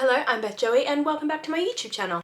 Hello, I'm Beth Joey and welcome back to my YouTube channel.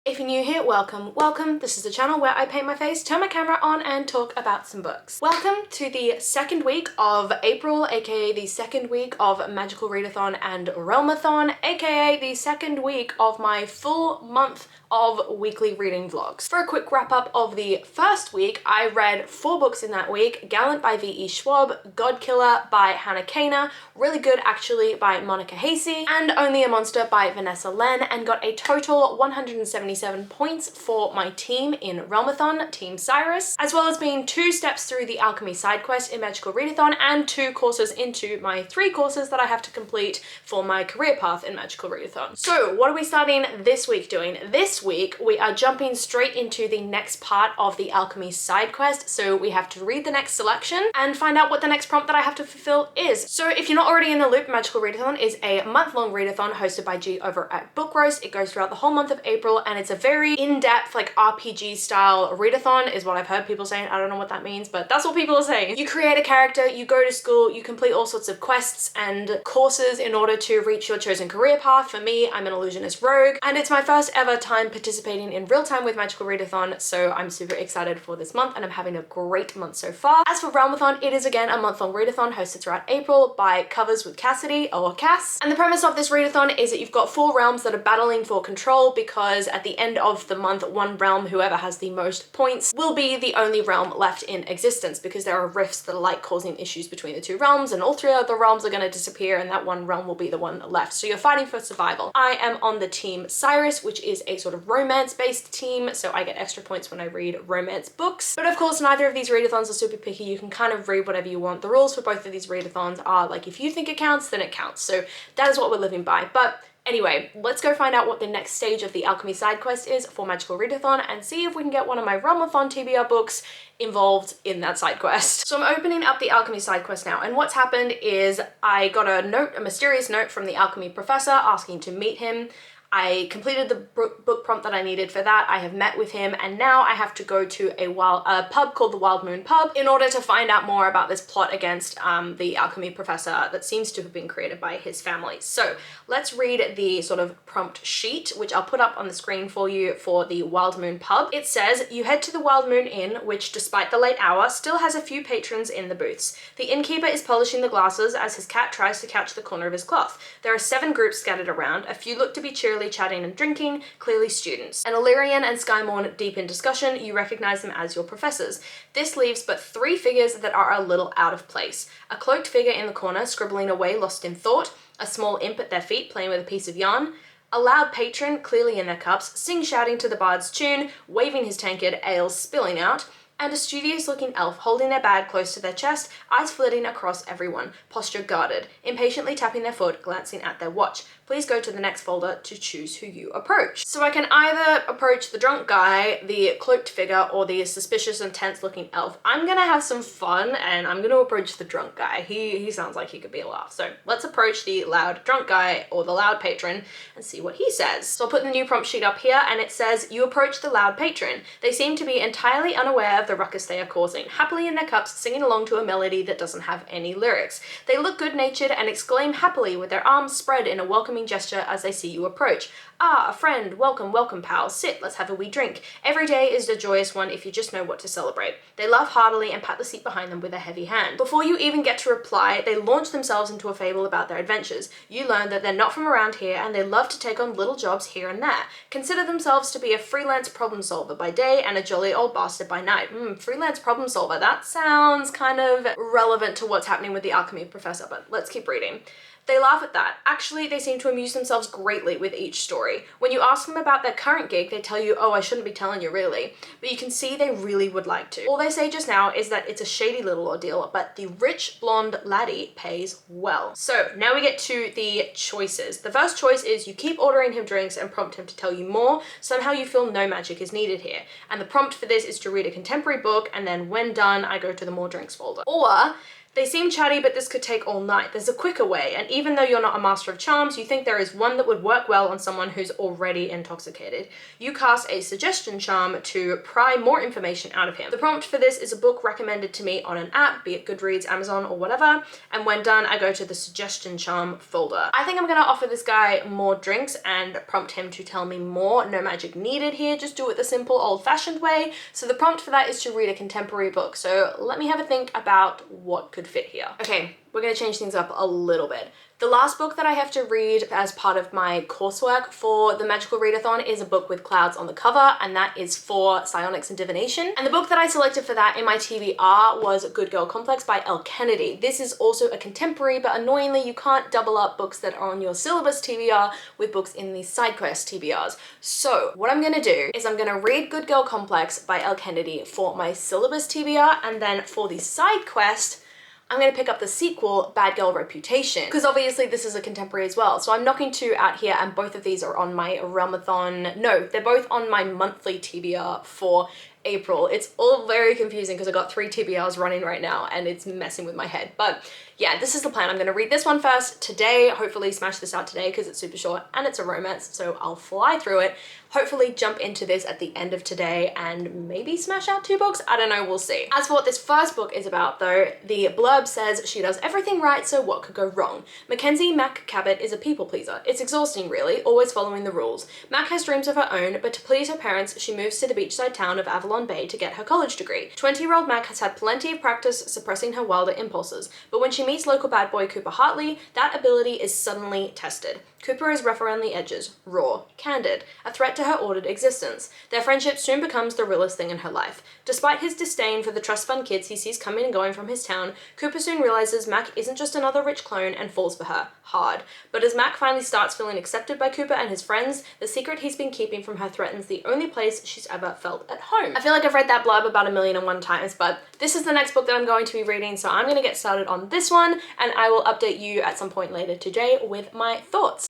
If you're new here, welcome. This is the channel where I paint my face, turn my camera on and talk about some books. Welcome to the second week of April, aka the second week of Magical Readathon and Realmathon, aka the second week of my full month of weekly reading vlogs. For a quick wrap up of the first week, I read 4 books in that week: Gallant by V.E. Schwab, Godkiller by Hannah Kaner, Really Good Actually by Monica Hasey, and Only a Monster by Vanessa Len, and got a total 177 points for my team in Realmathon, Team Cyrus, as well as being 2 steps through the alchemy side quest in Magical Readathon and 2 courses into my 3 courses that I have to complete for my career path in Magical Readathon. So what are we starting this week doing? This week we are jumping straight into the next part of the alchemy side quest, so we have to read the next selection and find out what the next prompt that I have to fulfill is. So if you're not already in the loop, Magical Readathon is a month-long readathon hosted by G over at Book Roast. It goes throughout the whole month of April and it's a very in-depth, like RPG style readathon is what I've heard people saying. I don't know what that means, but that's what people are saying. You create a character, you go to school, you complete all sorts of quests and courses in order to reach your chosen career path. For me, I'm an illusionist rogue, and it's my first ever time participating in real time with Magical Readathon, so I'm super excited for this month and I'm having a great month so far. As for Realmathon, it is again a month-long readathon hosted throughout April by Covers with Cassidy, or Cass. And the premise of this readathon is that you've got 4 realms that are battling for control, because at the end of the month, one realm, whoever has the most points, will be the only realm left in existence, because there are rifts that are like causing issues between the 2 realms, and all 3 other realms are going to disappear and that one realm will be the one left. So you're fighting for survival. I am on the team Cyrus, which is a sort of romance-based team, so I get extra points when I read romance books. But of course, neither of these readathons are super picky. You can kind of read whatever you want. The rules for both of these readathons are like, if you think it counts, then it counts. So that is what we're living by. But anyway, let's go find out what the next stage of the alchemy side quest is for Magical Readathon and see if we can get one of my Realmathon TBR books involved in that side quest. So I'm opening up the alchemy side quest now, and what's happened is I got a mysterious note from the alchemy professor asking to meet him. I completed the book prompt that I needed for that. I have met with him, and now I have to go to a pub called the Wild Moon Pub in order to find out more about this plot against the alchemy professor that seems to have been created by his family. So let's read the sort of prompt sheet, which I'll put up on the screen for you for the Wild Moon Pub. It says, you head to the Wild Moon Inn, which despite the late hour still has a few patrons in the booths. The innkeeper is polishing the glasses as his cat tries to catch the corner of his cloth. There are 7 groups scattered around. A few look to be cheerily chatting and drinking, clearly students. An Illyrian and Skymorn deep in discussion, you recognize them as your professors. This leaves but 3 figures that are a little out of place. A cloaked figure in the corner scribbling away lost in thought, a small imp at their feet playing with a piece of yarn, a loud patron clearly in their cups, shouting to the bard's tune, waving his tankard, ale spilling out, and a studious-looking elf holding their bag close to their chest, eyes flitting across everyone, posture guarded, impatiently tapping their foot, glancing at their watch. Please go to the next folder to choose who you approach. So I can either approach the drunk guy, the cloaked figure, or the suspicious and tense-looking elf. I'm gonna have some fun, and I'm gonna approach the drunk guy. He sounds like he could be a laugh. So let's approach the loud drunk guy, or the loud patron, and see what he says. So I'll put the new prompt sheet up here, and it says, you approach the loud patron. They seem to be entirely unaware of the ruckus they are causing, happily in their cups, singing along to a melody that doesn't have any lyrics. They look good-natured and exclaim happily with their arms spread in a welcoming gesture as they see you approach. Ah, a friend, welcome, welcome, pal. Sit, let's have a wee drink. Every day is a joyous one if you just know what to celebrate. They laugh heartily and pat the seat behind them with a heavy hand. Before you even get to reply, they launch themselves into a fable about their adventures. You learn that they're not from around here and they love to take on little jobs here and there. Consider themselves to be a freelance problem solver by day and a jolly old bastard by night. Freelance problem solver. That sounds kind of relevant to what's happening with the alchemy professor, but let's keep reading. They laugh at that. Actually, they seem to amuse themselves greatly with each story. When you ask them about their current gig, they tell you, oh, I shouldn't be telling you really. But you can see they really would like to. All they say just now is that it's a shady little ordeal, but the rich blonde laddie pays well. So now we get to the choices. The first choice is you keep ordering him drinks and prompt him to tell you more. Somehow you feel no magic is needed here. And the prompt for this is to read a contemporary book, and then when done, I go to the more drinks folder. Or They seem chatty, but this could take all night. There's a quicker way, and even though you're not a master of charms, you think there is one that would work well on someone who's already intoxicated. You cast a suggestion charm to pry more information out of him. The prompt for this is a book recommended to me on an app, be it Goodreads, Amazon, or whatever, and when done, I go to the suggestion charm folder. I think I'm gonna offer this guy more drinks and prompt him to tell me more. No magic needed here, just do it the simple old-fashioned way. So the prompt for that is to read a contemporary book. So let me have a think about what could fit here. Okay, we're gonna change things up a little bit. The last book that I have to read as part of my coursework for the Magical Readathon is a book with clouds on the cover, and that is for psionics and divination. And the book that I selected for that in my TBR was Good Girl Complex by Elle Kennedy. This is also a contemporary, but annoyingly you can't double up books that are on your syllabus TBR with books in the side quest TBRs. So what I'm gonna do is I'm gonna read Good Girl Complex by Elle Kennedy for my syllabus TBR, and then for the side quest, I'm gonna pick up the sequel, Bad Girl Reputation, because obviously this is a contemporary as well. So I'm knocking two out here, and both of these are on my Realmathon. No, they're both on my monthly TBR for April. It's all very confusing because I got 3 TBRs running right now and it's messing with my head. But yeah, this is the plan. I'm gonna read this one first today, hopefully smash this out today because it's super short and it's a romance, so I'll fly through it. Hopefully jump into this at the end of today and maybe smash out 2 books. I don't know, we'll see. As for what this first book is about though, the blurb says she does everything right, so what could go wrong? Mackenzie Mac Cabot is a people pleaser. It's exhausting really, always following the rules. Mac has dreams of her own, but to please her parents, she moves to the beachside town of Avalon Bay to get her college degree. 20-year-old Mac has had plenty of practice suppressing her wilder impulses, but when she meets local bad boy Cooper Hartley, that ability is suddenly tested. Cooper is rough around the edges, raw, candid, a threat to her ordered existence. Their friendship soon becomes the realest thing in her life. Despite his disdain for the trust fund kids he sees coming and going from his town, Cooper soon realizes Mac isn't just another rich clone and falls for her, hard. But as Mac finally starts feeling accepted by Cooper and his friends, the secret he's been keeping from her threatens the only place she's ever felt at home. I feel like I've read that blurb about 1,000,001 times, but this is the next book that I'm going to be reading, so I'm gonna get started on this one, and I will update you at some point later today with my thoughts.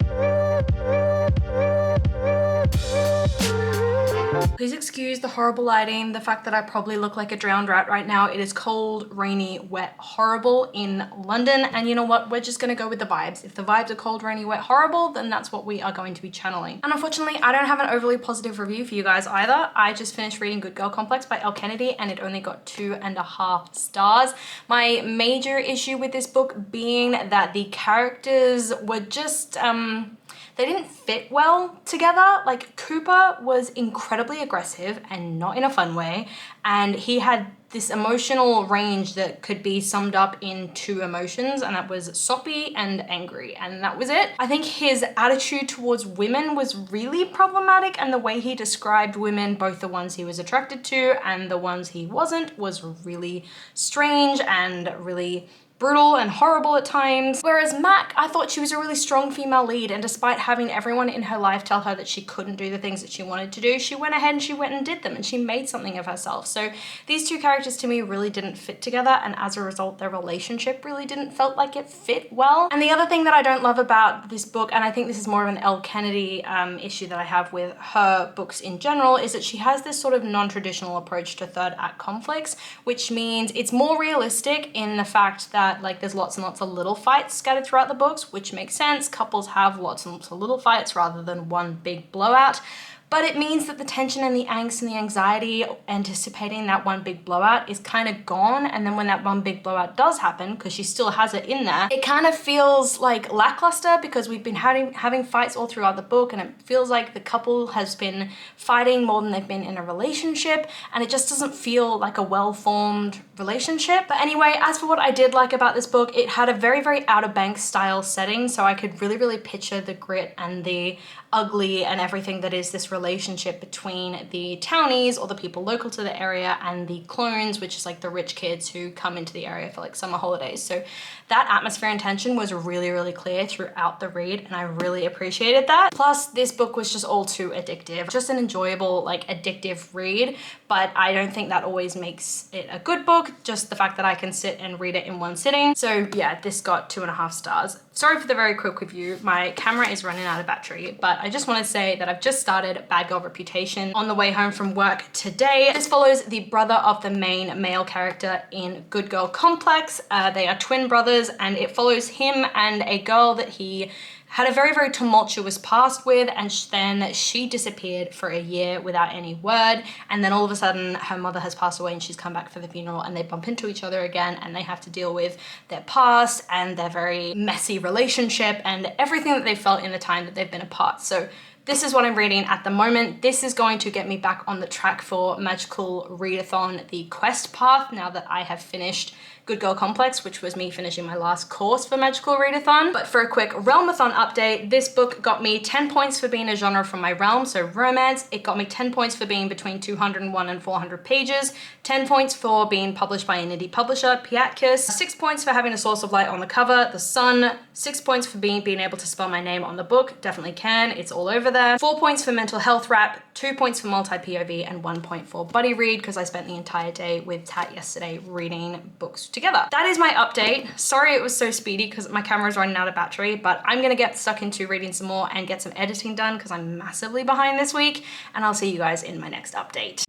Please excuse the horrible lighting, the fact that I probably look like a drowned rat right now. It is cold, rainy, wet, horrible in London, and you know what? We're just gonna go with the vibes. If the vibes are cold, rainy, wet, horrible, then that's what we are going to be channeling. And unfortunately, I don't have an overly positive review for you guys either. I just finished reading Good Girl Complex by Elle Kennedy, and it only got 2.5 stars. My major issue with this book being that the characters were just, they didn't fit well together. Like, Cooper was incredibly aggressive and not in a fun way, and he had this emotional range that could be summed up in 2 emotions, and that was soppy and angry, and that was it. I think his attitude towards women was really problematic, and the way he described women, both the ones he was attracted to and the ones he wasn't, was really strange and really brutal and horrible at times. Whereas Mac, I thought she was a really strong female lead, and despite having everyone in her life tell her that she couldn't do the things that she wanted to do, she went ahead and she went and did them, and she made something of herself. So these 2 characters to me really didn't fit together, and as a result their relationship really didn't felt like it fit well. And the other thing that I don't love about this book, and I think this is more of an Elle Kennedy issue that I have with her books in general, is that she has this sort of non-traditional approach to third act conflicts, which means it's more realistic in the fact that like there's lots and lots of little fights scattered throughout the books, which makes sense. Couples have lots and lots of little fights rather than one big blowout. But it means that the tension and the angst and the anxiety anticipating that one big blowout is kind of gone. And then when that one big blowout does happen, because she still has it in there, it kind of feels like lackluster because we've been having fights all throughout the book, and it feels like the couple has been fighting more than they've been in a relationship, and it just doesn't feel like a well-formed relationship. But anyway, as for what I did like about this book, it had a very, very Outer Banks style setting, so I could really, really picture the grit and the ugly and everything that is this relationship between the townies, or the people local to the area, and the clones, which is like the rich kids who come into the area for like summer holidays. So that atmosphere and tension was really, really clear throughout the read, and I really appreciated that. Plus, this book was just all too addictive. Just an enjoyable, like, addictive read, but I don't think that always makes it a good book, just the fact that I can sit and read it in one sitting. So yeah, this got 2.5 stars. Sorry for the very quick review. My camera is running out of battery, but I just want to say that I've just started Bad Girl Reputation on the way home from work today. This follows the brother of the main male character in Good Girl Complex. They are twin brothers, and it follows him and a girl that he had a very, very tumultuous past with, and then she disappeared for a year without any word, and then all of a sudden her mother has passed away and she's come back for the funeral, and they bump into each other again, and they have to deal with their past and their very messy relationship and everything that they felt in the time that they've been apart. So this is what I'm reading at the moment. This is going to get me back on the track for Magical Readathon, the quest path, now that I have finished Good Girl Complex, which was me finishing my last course for Magical Readathon. But for a quick Realmathon update, this book got me 10 points for being a genre from my realm, so romance. It got me 10 points for being between 201 and 400 pages, 10 points for being published by an indie publisher, Piatkus, 6 points for having a source of light on the cover, the sun, 6 points for being able to spell my name on the book, definitely can, it's all over there, 4 points for mental health rap, 2 points for multi-POV, and 1 point for buddy read, because I spent the entire day with Tat yesterday reading books together. That is my update. Sorry it was so speedy because my camera's running out of battery, but I'm gonna get stuck into reading some more and get some editing done because I'm massively behind this week, and I'll see you guys in my next update.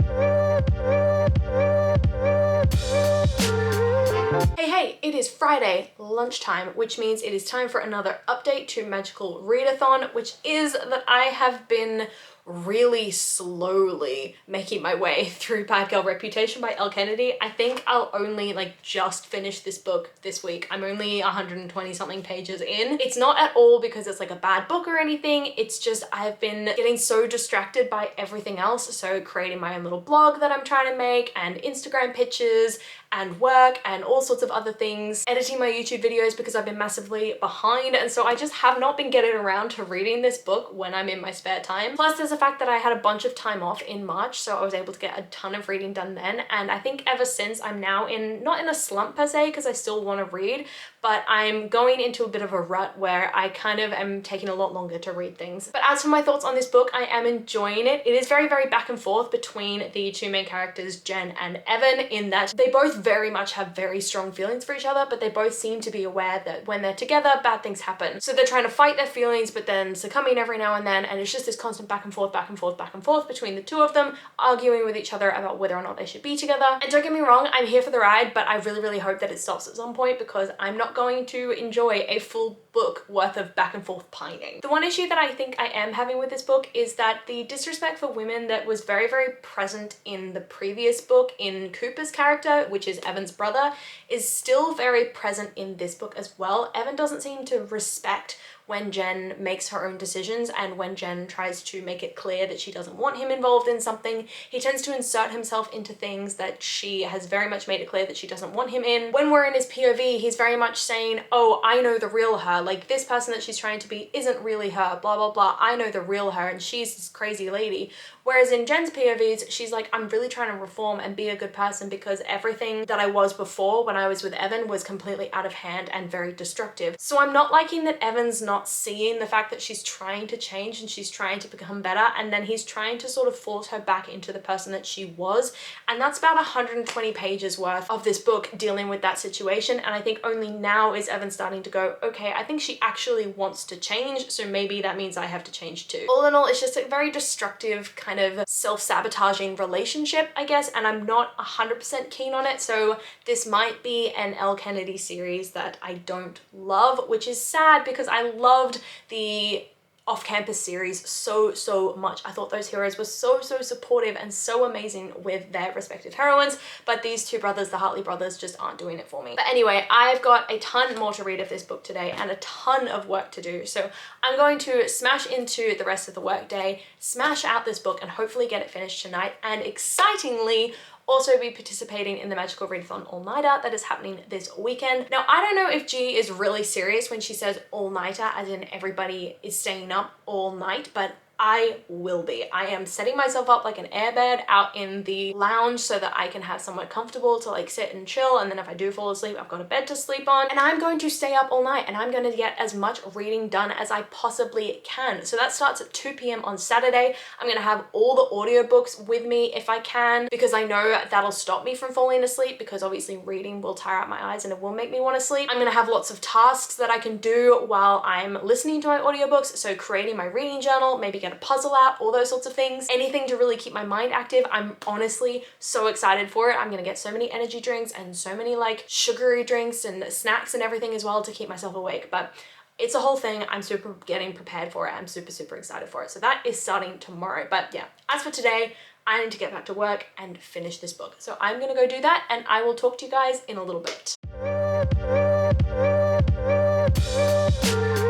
Hey, it is Friday lunchtime, which means it is time for another update to Magical Readathon, which is that I have been really slowly making my way through Bad Girl Reputation by Elle Kennedy. I think I'll only just finish this book this week. I'm only 120 something pages in. It's not at all because it's like a bad book or anything. It's just I've been getting so distracted by everything else. So creating my own little blog that I'm trying to make, and Instagram pictures and work and all sorts of other things, editing my YouTube videos because I've been massively behind, and so I just have not been getting around to reading this book when I'm in my spare time. Plus there's the fact that I had a bunch of time off in March, so I was able to get a ton of reading done then, and I think ever since I'm now not in a slump per se because I still want to read, but I'm going into a bit of a rut where I kind of am taking a lot longer to read things. But as for my thoughts on this book, I am enjoying it. It is very, very back and forth between the two main characters, Jen and Evan, in that they both very much have very strong feelings for each other, but they both seem to be aware that when they're together, bad things happen. So they're trying to fight their feelings, but then succumbing every now and then, and it's just this constant back and forth, back and forth, back and forth between the two of them, arguing with each other about whether or not they should be together. And don't get me wrong, I'm here for the ride, but I really, really hope that it stops at some point because I'm not going to enjoy a full book worth of back and forth pining. The one issue that I think I am having with this book is that the disrespect for women that was very, very present in the previous book in Cooper's character, which is Evan's brother, is still very present in this book as well. Evan doesn't seem to respect when Jen makes her own decisions and when Jen tries to make it clear that she doesn't want him involved in something. He tends to insert himself into things that she has very much made it clear that she doesn't want him in. When we're in his POV, he's very much saying, oh, I know the real her, like this person that she's trying to be isn't really her, blah, blah, blah. I know the real her and she's this crazy lady. Whereas in Jen's POVs, she's like, I'm really trying to reform and be a good person because everything that I was before when I was with Evan was completely out of hand and very destructive. So I'm not liking that Evan's not seeing the fact that she's trying to change and she's trying to become better, and then he's trying to sort of force her back into the person that she was. And that's about 120 pages worth of this book dealing with that situation. And I think only now is Evan starting to go, okay, I think she actually wants to change, so maybe that means I have to change too. All in all, it's just a very destructive kind of self-sabotaging relationship, I guess, and I'm not 100% keen on it. So this might be an Elle Kennedy series that I don't love, which is sad because I loved the off-campus series so much. I thought those heroes were so supportive and so amazing with their respective heroines, but these two brothers, the Hartley brothers, just aren't doing it for me. But anyway, I've got a ton more to read of this book today and a ton of work to do, so I'm going to smash into the rest of the work day, smash out this book, and hopefully get it finished tonight, and excitingly also be participating in the Magical Readathon all-nighter that is happening this weekend. Now, I don't know if G is really serious when she says all-nighter, as in everybody is staying up all night, but I will be. I am setting myself up like an airbed out in the lounge so that I can have somewhere comfortable to like sit and chill, and then if I do fall asleep, I've got a bed to sleep on, and I'm going to stay up all night and I'm going to get as much reading done as I possibly can. So that starts at 2 p.m. on Saturday. I'm going to have all the audiobooks with me if I can, because I know that'll stop me from falling asleep, because obviously reading will tire out my eyes and it will make me want to sleep. I'm going to have lots of tasks that I can do while I'm listening to my audiobooks, so creating my reading journal, maybe get get a puzzle out, all those sorts of things. Anything to really keep my mind active. I'm honestly so excited for it. I'm gonna get so many energy drinks and so many like sugary drinks and snacks and everything as well to keep myself awake. But it's a whole thing. I'm super getting prepared for it. I'm super excited for it. So that is starting tomorrow. But yeah, as for today, I need to get back to work and finish this book. So I'm gonna go do that and I will talk to you guys in a little bit.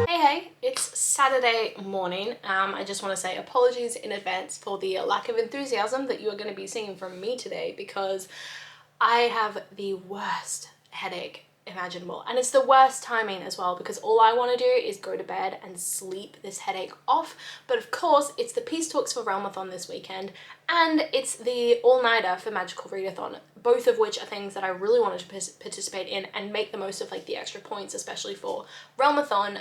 Hey, it's Saturday morning. I just want to say apologies in advance for the lack of enthusiasm that you are going to be seeing from me today, because I have the worst headache imaginable, and it's the worst timing as well, because all I want to do is go to bed and sleep this headache off. But of course it's the Peace Talks for Realmathon this weekend, and it's the all-nighter for Magical Readathon, both of which are things that I really wanted to participate in and make the most of, like the extra points, especially for Realmathon.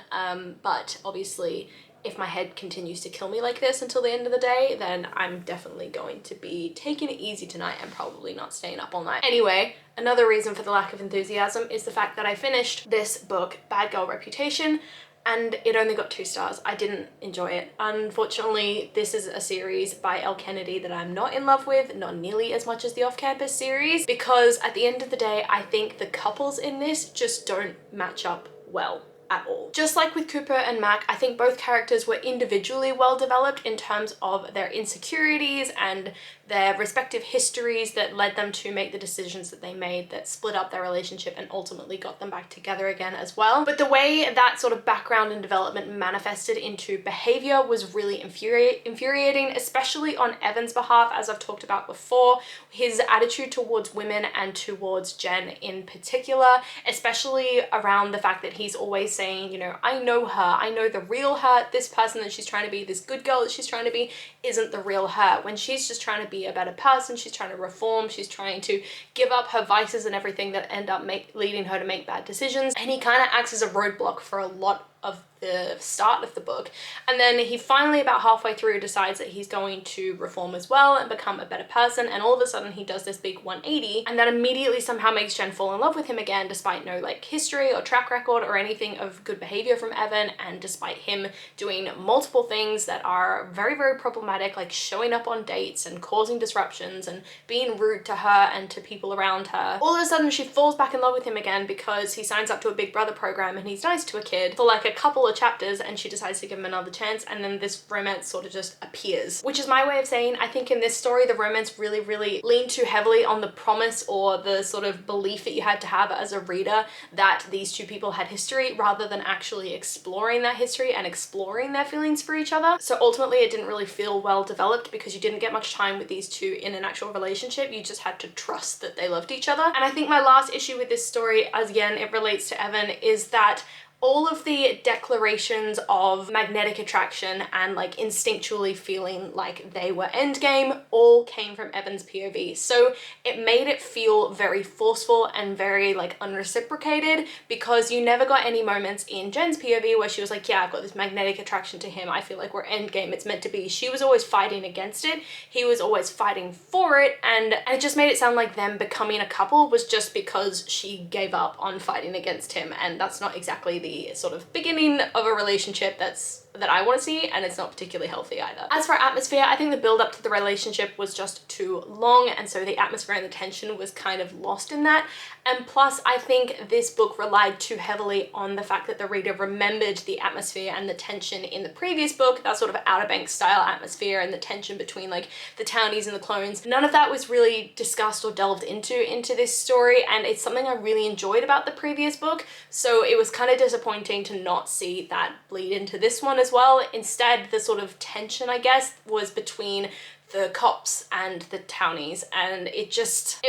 But obviously if my head continues to kill me like this until the end of the day, then I'm definitely going to be taking it easy tonight and probably not staying up all night. Anyway, another reason for the lack of enthusiasm is the fact that I finished this book, Bad Girl Reputation, and it only got 2 stars. I didn't enjoy it. Unfortunately, this is a series by Elle Kennedy that I'm not in love with, not nearly as much as the Off-Campus series, because at the end of the day, I think the couples in this just don't match up well at all. Just like with Cooper and Mac, I think both characters were individually well developed in terms of their insecurities and their respective histories that led them to make the decisions that they made that split up their relationship and ultimately got them back together again as well. But the way that sort of background and development manifested into behavior was really infuriating, especially on Evan's behalf, as I've talked about before. His attitude towards women and towards Jen in particular, especially around the fact that he's always saying, you know, I know her, I know the real her. This person that she's trying to be, this good girl that she's trying to be, isn't the real her. When she's just trying to be a better person, she's trying to reform, she's trying to give up her vices and everything that end up leading her to make bad decisions. And he kind of acts as a roadblock for a lot of the start of the book, and then he finally about halfway through decides that he's going to reform as well and become a better person, and all of a sudden he does this big 180, and that immediately somehow makes Jen fall in love with him again, despite no like history or track record or anything of good behavior from Evan, and despite him doing multiple things that are very problematic, like showing up on dates and causing disruptions and being rude to her and to people around her. All of a sudden she falls back in love with him again because he signs up to a Big Brother program and he's nice to a kid for like a couple of chapters, and she decides to give him another chance, and then this romance sort of just appears, which is my way of saying I think in this story the romance really leaned too heavily on the promise or the sort of belief that you had to have as a reader that these two people had history, rather than actually exploring that history and exploring their feelings for each other. So ultimately it didn't really feel well developed because you didn't get much time with these two in an actual relationship. You just had to trust that they loved each other. And I think my last issue with this story, as again it relates to Evan, is that all of the declarations of magnetic attraction and like instinctually feeling like they were endgame all came from Evan's POV. So it made it feel very forceful and very like unreciprocated, because you never got any moments in Jen's POV where she was like, yeah, I've got this magnetic attraction to him, I feel like we're endgame, it's meant to be. She was always fighting against it, he was always fighting for it, and it just made it sound like them becoming a couple was just because she gave up on fighting against him, and that's not exactly the sort of beginning of a relationship that I want to see, and it's not particularly healthy either. As for atmosphere, I think the build up to the relationship was just too long, and so the atmosphere and the tension was kind of lost in that. And plus, I think this book relied too heavily on the fact that the reader remembered the atmosphere and the tension in the previous book, that sort of Outer Banks style atmosphere and the tension between like the townies and the clones. None of that was really discussed or delved into this story, and it's something I really enjoyed about the previous book, so it was kind of disappointing to not see that bleed into this one as well. Instead, the sort of tension, I guess, was between the cops and the townies, and it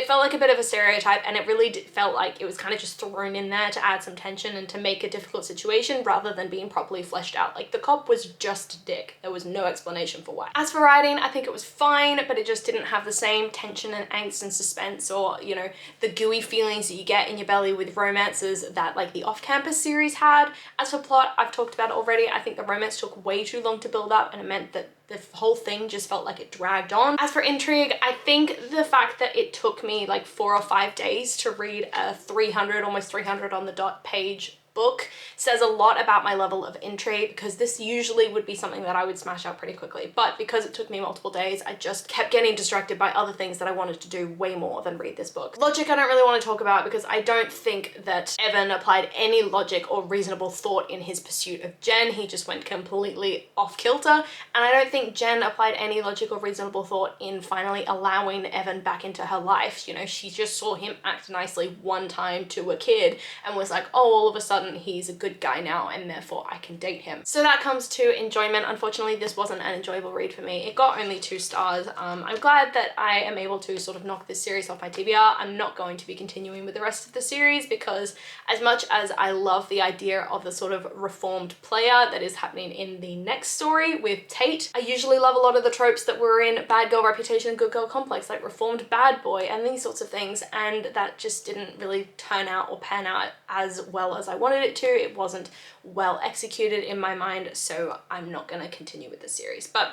felt like a bit of a stereotype, and it really felt like it was kind of just thrown in there to add some tension and to make a difficult situation rather than being properly fleshed out. Like, the cop was just a dick. There was no explanation for why. As for writing, I think it was fine, but it just didn't have the same tension and angst and suspense, or, you know, the gooey feelings that you get in your belly with romances that like the Off-Campus series had. As for plot, I've talked about it already. I think the romance took way too long to build up, and it meant that the whole thing just felt like it dragged on. As for intrigue, I think the fact that it took me like 4 or 5 days to read a 300, almost 300 on the dot page book says a lot about my level of intrigue, because this usually would be something that I would smash out pretty quickly. But because it took me multiple days, I just kept getting distracted by other things that I wanted to do way more than read this book. Logic I don't really want to talk about, because I don't think that Evan applied any logic or reasonable thought in his pursuit of Jen. He just went completely off kilter, and I don't think Jen applied any logic or reasonable thought in finally allowing Evan back into her life. You know, she just saw him act nicely one time to a kid and was like, oh, all of a sudden he's a good guy now and therefore I can date him. So that comes to enjoyment. Unfortunately, this wasn't an enjoyable read for me. It got only 2 stars. I'm glad that I am able to sort of knock this series off my TBR. I'm not going to be continuing with the rest of the series, because as much as I love the idea of the sort of reformed player that is happening in the next story with Tate, I usually love a lot of the tropes that were in Bad Girl Reputation and Good Girl Complex, like reformed bad boy and these sorts of things, and that just didn't really turn out or pan out as well as I wanted it to. It wasn't well executed in my mind, so I'm not gonna continue with the series. But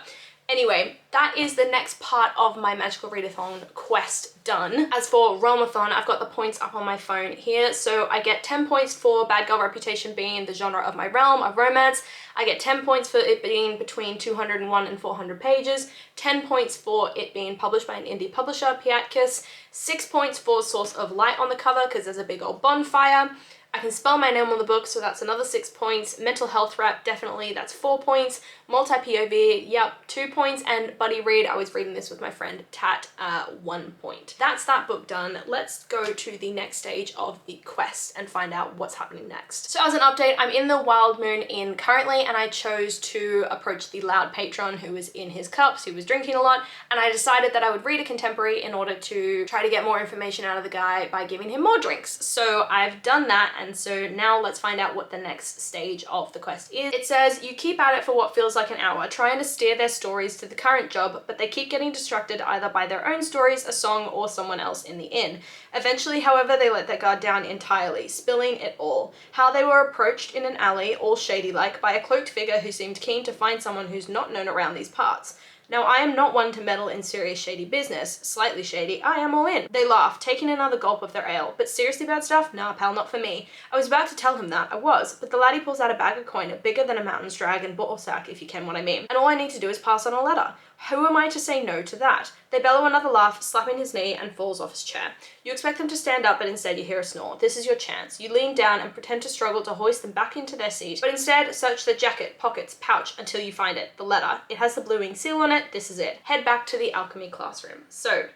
anyway, that is the next part of my Magical Readathon quest done. As for Realmathon, I've got the points up on my phone here. So I get 10 points for Bad Girl Reputation being the genre of my realm of romance. I get 10 points for it being between 201 and 400 pages, 10 points for it being published by an indie publisher, Piatkus, 6 points for source of light on the cover because there's a big old bonfire. I can spell my name on the book, so that's another 6 points. Mental health wrap, definitely, that's 4 points. Multi-POV, yep, 2 points. And buddy read, I was reading this with my friend Tat, 1 point. That's that book done. Let's go to the next stage of the quest and find out what's happening next. So as an update, I'm in the Wild Moon Inn currently, and I chose to approach the loud patron who was in his cups, who was drinking a lot, and I decided that I would read a contemporary in order to try to get more information out of the guy by giving him more drinks. So I've done that, and so now let's find out what the next stage of the quest is. It says, you keep at it for what feels like an hour, trying to steer their stories to the current job, but they keep getting distracted either by their own stories, a song, or someone else in the inn. Eventually, however, they let their guard down entirely, spilling it all. How they were approached in an alley, all shady-like, by a cloaked figure who seemed keen to find someone who's not known around these parts. Now, I am not one to meddle in serious shady business. Slightly shady, I am all in. They laugh, taking another gulp of their ale. But seriously bad stuff? Nah, pal, not for me. I was about to tell him that, I was, but the laddie pulls out a bag of coin bigger than a mountain's dragon ball sack, if you ken what I mean. And all I need to do is pass on a letter. Who am I to say no to that? They bellow another laugh, slapping his knee, and falls off his chair. You expect them to stand up, but instead you hear a snore. This is your chance. You lean down and pretend to struggle to hoist them back into their seat, but instead search their jacket, pockets, pouch until you find it. The letter. It has the blue ink seal on it. This is it. Head back to the alchemy classroom. So,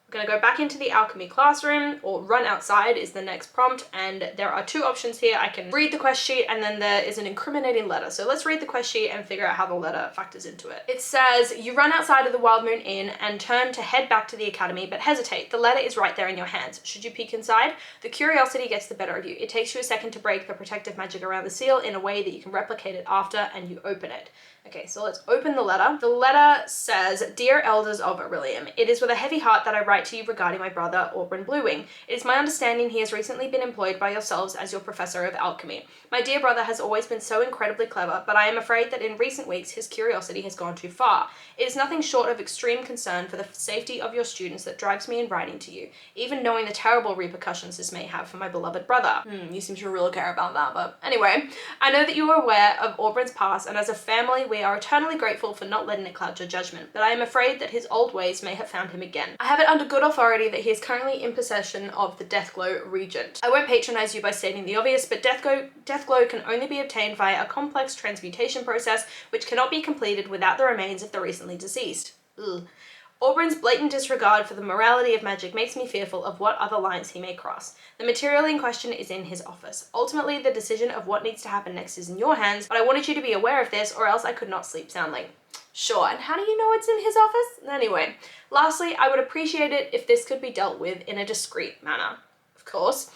we're going to go back into the alchemy classroom, or run outside is the next prompt, and there are 2 options here. I can read the quest sheet, and then there is an incriminating letter. So let's read the quest sheet and figure out how the letter factors into it. It says, you run outside of the Wild Moon Inn and turn to head back to the academy, but hesitate. The letter is right there in your hands. Should you peek inside? The curiosity gets the better of you. It takes you a second to break the protective magic around the seal in a way that you can replicate it after, and you open it. Okay, so let's open the letter. The letter says, Dear Elders of Aurelium, it is with a heavy heart that I write to you regarding my brother, Auburn Bluewing. It is my understanding he has recently been employed by yourselves as your professor of alchemy. My dear brother has always been so incredibly clever, but I am afraid that in recent weeks his curiosity has gone too far. It is nothing short of extreme concern for the safety of your students that drives me in writing to you, even knowing the terrible repercussions this may have for my beloved brother. You seem to really care about that, but anyway. I know that you are aware of Auburn's past, and as a family we are eternally grateful for not letting it cloud your judgment, but I am afraid that his old ways may have found him again. I have it under good authority that he is currently in possession of the Deathglow Regent. I won't patronize you by stating the obvious, but Deathglow can only be obtained via a complex transmutation process which cannot be completed without the remains of the recently deceased. Ugh. Auburn's blatant disregard for the morality of magic makes me fearful of what other lines he may cross. The material in question is in his office. Ultimately, the decision of what needs to happen next is in your hands, but I wanted you to be aware of this or else I could not sleep soundly. Sure, and how do you know it's in his office? Anyway, lastly, I would appreciate it if this could be dealt with in a discreet manner. Of course.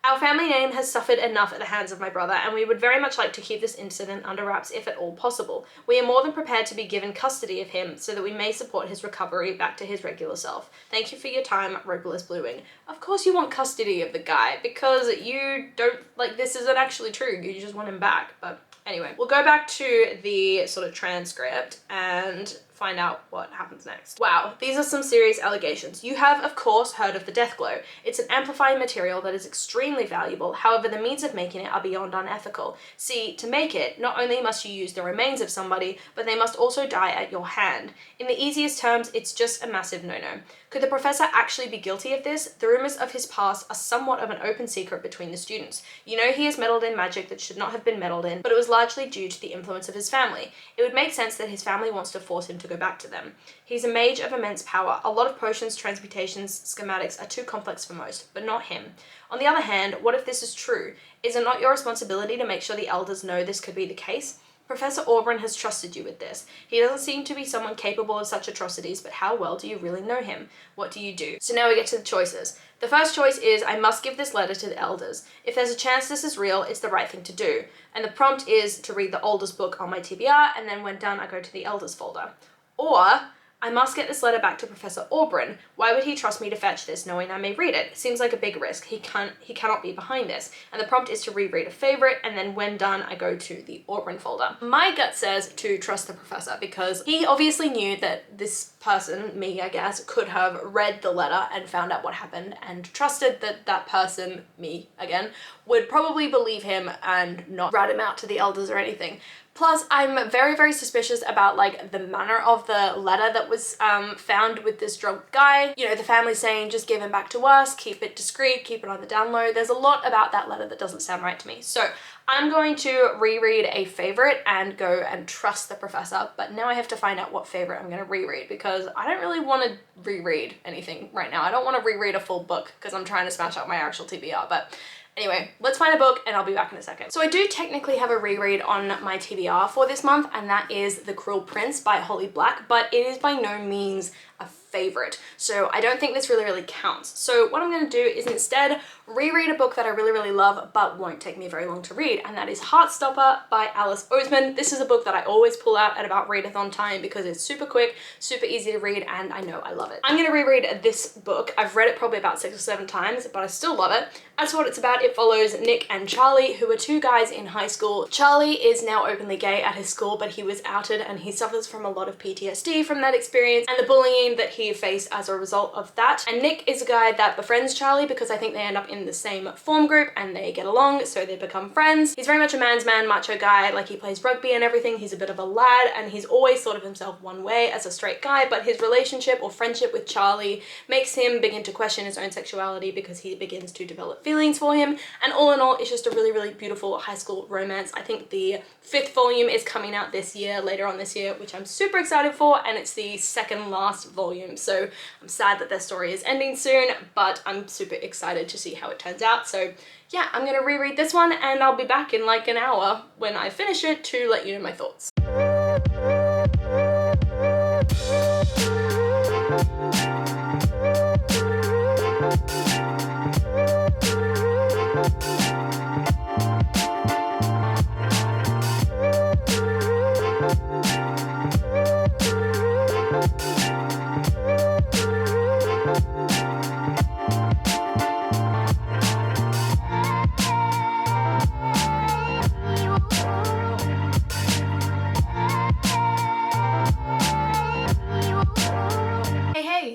Our family name has suffered enough at the hands of my brother, and we would very much like to keep this incident under wraps if at all possible. We are more than prepared to be given custody of him so that we may support his recovery back to his regular self. Thank you for your time, Roperless Bluewing. Of course you want custody of the guy, because you don't, like, this isn't actually true, you just want him back, but Anyway, we'll go back to the sort of transcript and find out what happens next. Wow, these are some serious allegations. You have, of course, heard of the death glow. It's an amplifying material that is extremely valuable. However, the means of making it are beyond unethical. See, to make it, not only must you use the remains of somebody, but they must also die at your hand. In the easiest terms, it's just a massive no-no. Could the professor actually be guilty of this? The rumors of his past are somewhat of an open secret between the students. You know he has meddled in magic that should not have been meddled in, but it was largely due to the influence of his family. It would make sense that his family wants to force him to go back to them. He's a mage of immense power. A lot of potions, transmutations, schematics are too complex for most, but not him. On the other hand, what if this is true? Is it not your responsibility to make sure the elders know this could be the case? Professor Auburn has trusted you with this. He doesn't seem to be someone capable of such atrocities, but how well do you really know him? What do you do? So now we get to the choices. The first choice is, I must give this letter to the elders. If there's a chance this is real, it's the right thing to do. And the prompt is to read the oldest book on my TBR, and then when done, I go to the elders folder. Or, I must get this letter back to Professor Auburn. Why would he trust me to fetch this, knowing I may read it? Seems like a big risk. He cannot be behind this. And the prompt is to reread a favorite, and then when done, I go to the Auburn folder. My gut says to trust the professor, because he obviously knew that this person, me I guess, could have read the letter and found out what happened, and trusted that that person, me again, would probably believe him and not rat him out to the elders or anything. Plus, I'm very, very suspicious about like the manner of the letter that was found with this drunk guy. You know, the family saying, just give him back to us, keep it discreet, keep it on the down low. There's a lot about that letter that doesn't sound right to me. So I'm going to reread a favorite and go and trust the professor, but now I have to find out what favorite I'm going to reread, because I don't really want to reread anything right now. I don't want to reread a full book because I'm trying to smash out my actual TBR, but anyway, let's find a book and I'll be back in a second. So I do technically have a reread on my TBR for this month, and that is The Cruel Prince by Holly Black, but it is by no means a favorite. So I don't think this really counts. So what I'm going to do is instead reread a book that I really love but won't take me very long to read, and that is Heartstopper by Alice Oseman. This is a book that I always pull out at about readathon time because it's super quick, super easy to read, and I know I love it. I'm going to reread this book. I've read it probably about 6 or 7 times, but I still love it. As for what it's about, it follows Nick and Charlie, who are 2 guys in high school. Charlie is now openly gay at his school, but he was outed and he suffers from a lot of PTSD from that experience and the bullying that he faced as a result of that. And Nick is a guy that befriends Charlie because I think they end up in the same form group and they get along, so they become friends. He's very much a man's man, macho guy, like he plays rugby and everything. He's a bit of a lad and he's always thought of himself one way as a straight guy, but his relationship or friendship with Charlie makes him begin to question his own sexuality because he begins to develop feelings for him. And all in all, it's just a really beautiful high school romance. I think the 5th volume is coming out this year, later on this year, which I'm super excited for, and it's the 2nd last volume. So I'm sad that their story is ending soon, but I'm super excited to see how it turns out. So yeah, I'm gonna reread this one and I'll be back in like an hour when I finish it to let you know my thoughts.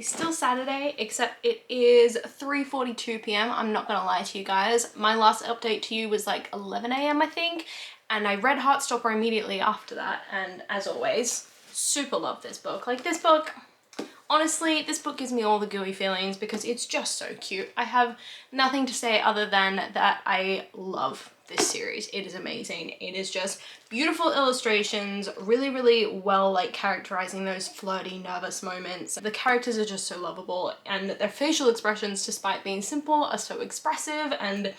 Still Saturday, except it is 3:42 p.m. I'm not gonna lie to you guys. My last update to you was like 11 a.m. I think, and I read Heartstopper immediately after that, and as always, super love this book. Like this book, honestly, this book gives me all the gooey feelings because it's just so cute. I have nothing to say other than that I love this series. It is amazing. It is just beautiful illustrations, really well like characterizing those flirty, nervous moments. The characters are just so lovable and their facial expressions, despite being simple, are so expressive. And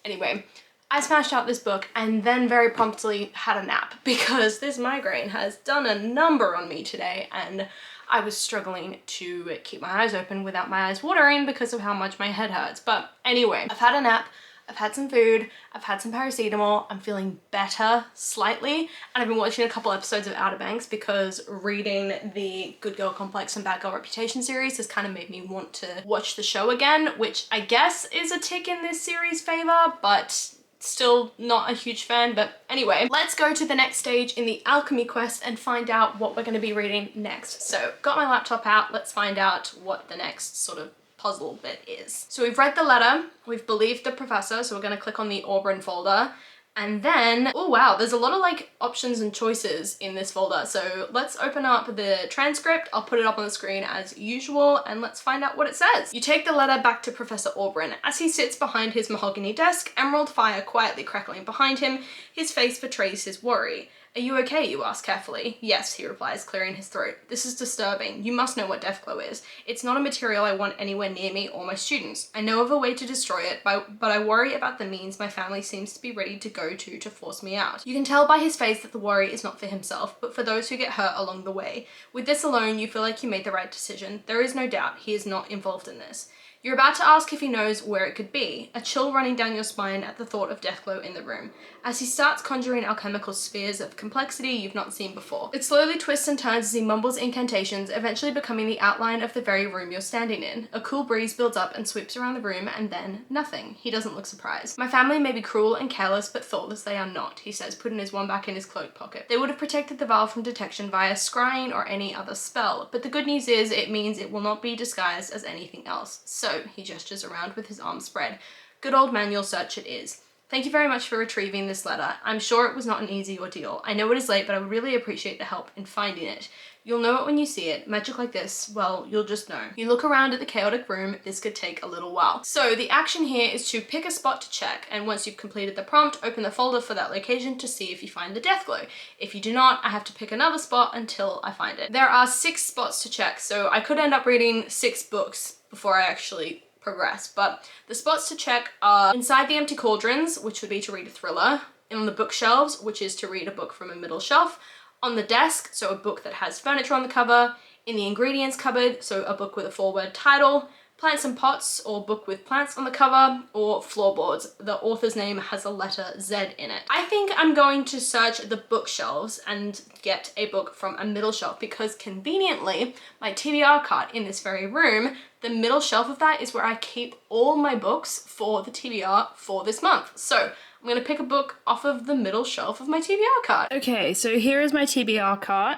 anyway, I smashed out this book and then very promptly had a nap because this migraine has done a number on me today, and I was struggling to keep my eyes open without my eyes watering because of how much my head hurts. But anyway, I've had a nap, I've had some food, I've had some paracetamol, I'm feeling better slightly, and I've been watching a couple episodes of Outer Banks because reading the Good Girl Complex and Bad Girl Reputation series has kind of made me want to watch the show again, which I guess is a tick in this series' favor, but Still not a huge fan, but anyway, let's go to the next stage in the alchemy quest and find out what we're going to be reading next. So got my laptop out, let's find out what the next sort of puzzle bit is. So we've read the letter, we've believed the professor, so we're going to click on the Auburn folder. And then, oh wow, there's a lot of like options and choices in this folder. So let's open up the transcript. I'll put it up on the screen as usual and let's find out what it says. You take the letter back to Professor Auburn. As he sits behind his mahogany desk, emerald fire quietly crackling behind him, his face betrays his worry. Are you okay, you ask carefully. Yes, he replies, clearing his throat. This is disturbing. You must know what Deathglow is. It's not a material I want anywhere near me or my students. I know of a way to destroy it, but I worry about the means my family seems to be ready to go to force me out. You can tell by his face that the worry is not for himself, but for those who get hurt along the way. With this alone, you feel like you made the right decision. There is no doubt he is not involved in this. You're about to ask if he knows where it could be, a chill running down your spine at the thought of Deathglow in the room, as he starts conjuring alchemical spheres of complexity you've not seen before. It slowly twists and turns as he mumbles incantations, eventually becoming the outline of the very room you're standing in. A cool breeze builds up and sweeps around the room, and then nothing. He doesn't look surprised. My family may be cruel and careless, but thoughtless they are not, he says, putting his wand back in his cloak pocket. They would have protected the vial from detection via scrying or any other spell, but the good news is it means it will not be disguised as anything else. So, he gestures around with his arms spread. Good old manual search it is. Thank you very much for retrieving this letter. I'm sure it was not an easy ordeal. I know it is late, but I would really appreciate the help in finding it. You'll know it when you see it. Magic like this, well, you'll just know. You look around at the chaotic room, this could take a little while. So the action here is to pick a spot to check, and once you've completed the prompt, open the folder for that location to see if you find the Deathglow. If you do not, I have to pick another spot until I find it. There are 6 spots to check, so I could end up reading 6 books before I actually progress, but the spots to check are inside the empty cauldrons, which would be to read a thriller, on the bookshelves, which is to read a book from a middle shelf, on the desk, so a book that has furniture on the cover, in the ingredients cupboard, so a book with a 4-word title, plants and pots, or book with plants on the cover, or floorboards. The author's name has a letter Z in it. I think I'm going to search the bookshelves and get a book from a middle shelf because conveniently, my TBR cart in this very room, the middle shelf of that is where I keep all my books for the TBR for this month. So I'm gonna pick a book off of the middle shelf of my TBR cart. Okay, so here is my TBR cart.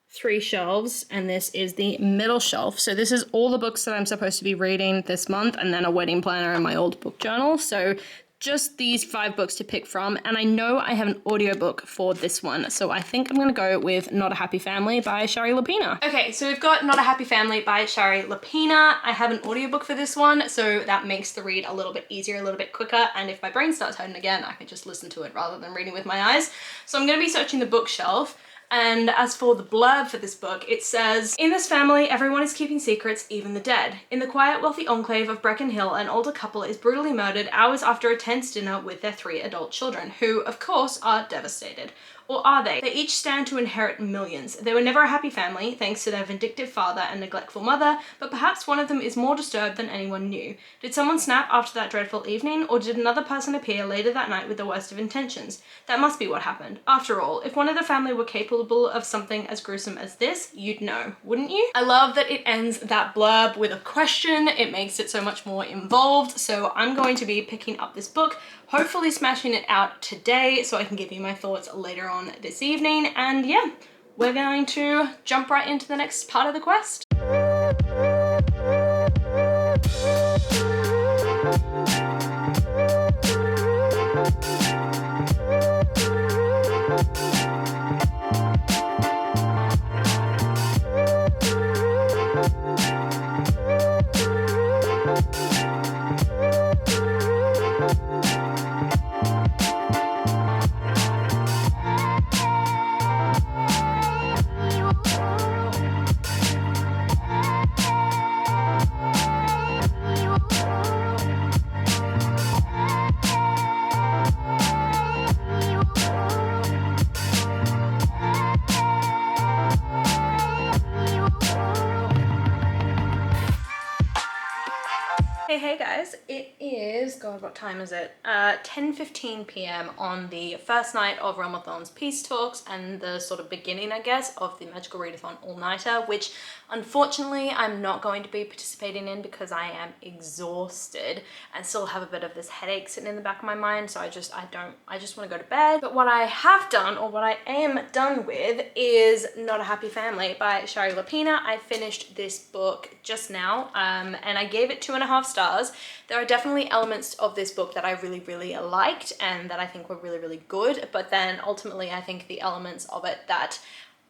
3 shelves, and this is the middle shelf. So this is all the books that I'm supposed to be reading this month, and then a wedding planner and my old book journal. So just these 5 books to pick from, and I know I have an audiobook for this one, so I think I'm gonna go with Not a Happy Family by Shari Lapina. Okay, so we've got Not a Happy Family by Shari Lapina. I have an audiobook for this one, so that makes the read a little bit easier, a little bit quicker, and if my brain starts hurting again, I can just listen to it rather than reading with my eyes. So I'm gonna be searching the bookshelf. And as for the blurb for this book, it says, in this family, everyone is keeping secrets, even the dead. In the quiet, wealthy enclave of Brecon Hill, an older couple is brutally murdered hours after a tense dinner with their 3 adult children, who, of course, are devastated. Or are they? They each stand to inherit millions. They were never a happy family, thanks to their vindictive father and neglectful mother, but perhaps one of them is more disturbed than anyone knew. Did someone snap after that dreadful evening, or did another person appear later that night with the worst of intentions? That must be what happened. After all, if one of the family were capable of something as gruesome as this, you'd know, wouldn't you? I love that it ends that blurb with a question. It makes it so much more involved, so I'm going to be picking up this book, hopefully smashing it out today so I can give you my thoughts later on this evening. And yeah, we're going to jump right into the next part of the quest. Hey guys, it is, God, what time is it? 10:15 p.m. on the first night of Realmathon's peace talks and the sort of beginning, I guess, of the Magical Readathon all-nighter, which unfortunately I'm not going to be participating in because I am exhausted and still have a bit of this headache sitting in the back of my mind, so I just want to go to bed. But what I have done, or what I am done with, is Not a Happy Family by Shari Lapina. I finished this book just now, and I gave it 2.5 stars. There are definitely elements of this book that I really, really liked and that I think were really, really good, but then ultimately I think the elements of it that